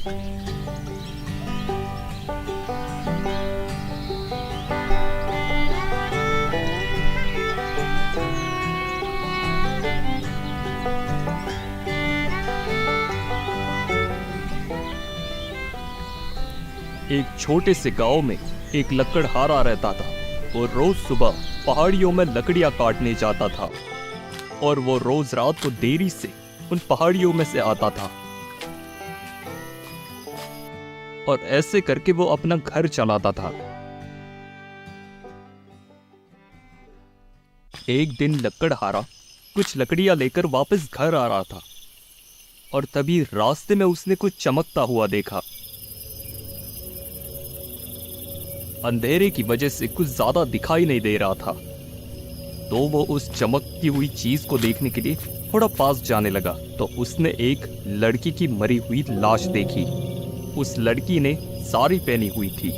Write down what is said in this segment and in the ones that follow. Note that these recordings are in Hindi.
एक छोटे से गांव में एक लकड़हारा रहता था। वो रोज सुबह पहाड़ियों में लकड़ियां काटने जाता था और वो रोज रात को देरी से उन पहाड़ियों में से आता था और ऐसे करके वो अपना घर चलाता था। एक दिन लकड़हारा कुछ लकड़ियां लेकर वापस घर आ रहा था और तभी रास्ते में उसने कुछ चमकता हुआ देखा। अंधेरे की वजह से कुछ ज्यादा दिखाई नहीं दे रहा था, तो वो उस चमकती हुई चीज को देखने के लिए थोड़ा पास जाने लगा तो उसने एक लड़की की मरी हुई लाश देखी। उस लड़की ने साड़ी पहनी हुई थी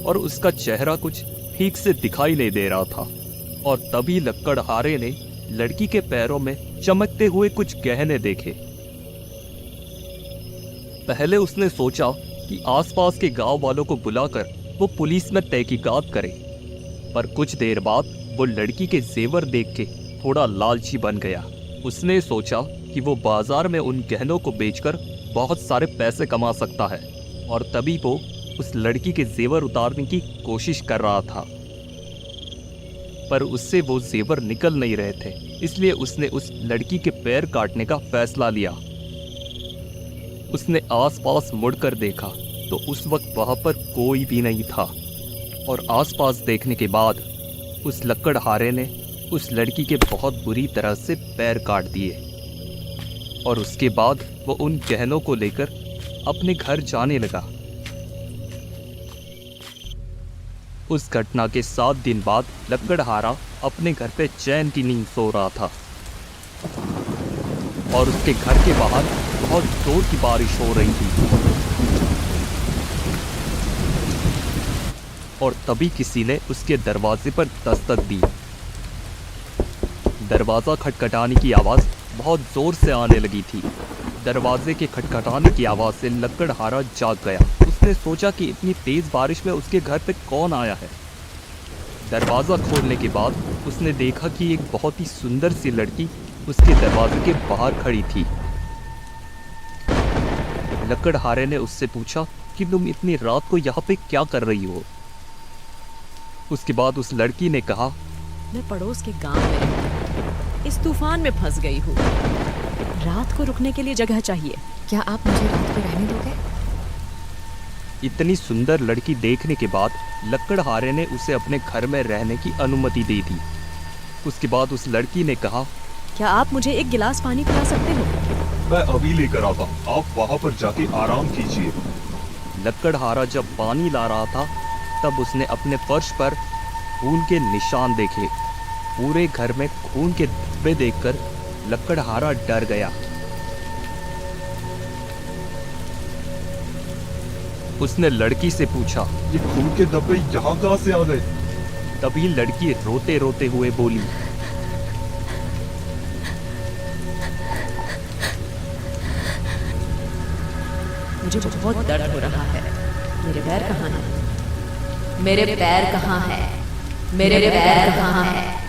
और उसका चेहरा कुछ ठीक से दिखाई नहीं दे रहा था। और तभी लकड़हारे ने लड़की के पैरों में चमकते हुए कुछ गहने देखे। पहले उसने सोचा कि आसपास के गांव वालों को बुलाकर वो पुलिस में तहकीकात करे, पर कुछ देर बाद वो लड़की के जेवर देख के थोड़ा लालची बन गया। उसने सोचा कि वो बाजार में उन गहनों को बेचकर बहुत सारे पैसे कमा सकता है और तभी वो उस लड़की के जेवर उतारने की कोशिश कर रहा था, पर उससे वो जेवर निकल नहीं रहे थे। इसलिए उसने उस लड़की के पैर काटने का फैसला लिया। उसने आसपास मुड़कर देखा तो उस वक्त वहां पर कोई भी नहीं था और आसपास देखने के बाद उस लकड़हारे ने उस लड़की के बहुत बुरी तरह से पैर काट दिए और उसके बाद वो उन गहनों को लेकर अपने घर जाने लगा। उस घटना के 7 दिन बाद लकड़हारा अपने घर पे चैन की नींद सो रहा था और उसके घर के बाहर बहुत जोर की बारिश हो रही थी और तभी किसी ने उसके दरवाजे पर दस्तक दी। दरवाजा खटखटाने की आवाज बहुत जोर से आने लगी थी। दरवाजे के खटखटाने की आवाज से लकड़हारा जाग गया। उसने सोचा कि इतनी तेज बारिश में उसके घर पे कौन आया है। दरवाजा खोलने के बाद उसने देखा कि एक बहुत ही सुंदर सी लड़की उसके दरवाजे के बाहर खड़ी थी। लकड़हारे ने उससे पूछा कि तुम इतनी रात को यहाँ पे क्या कर रही हो। उसके बाद उस लड़की ने कहा, मैं पड़ोस के गांव में रहती हूँ। इस तूफान में फंस गई हूँ। रात को रुकने के लिए जगह चाहिए। क्या आप मुझे रात को रहने दोगे? इतनी सुंदर लड़की देखने के बाद लकड़हारे ने उसे अपने घर में रहने की अनुमति दे दी। उसके बाद उस लड़की ने कहा, क्या आप मुझे एक गिलास पानी पिला सकते हो? मैं अभी लेकर आता हूँ, आप वहाँ पर जाके आराम कीजिए। लकड़हारा जब पानी ला रहा था तब उसने अपने फर्श पर खून के निशान देखे। पूरे घर में खून के धब्बे देखकर लकड़हारा डर गया। उसने लड़की से पूछा, ये खून के धब्बे यहाँ कहाँ से आ गए? तभी लड़की रोते रोते हुए बोली, मुझे बहुत दर्द हो रहा है। मेरे पैर कहाँ हैं? मेरे पैर कहाँ हैं? मेरे पैर कहाँ हैं?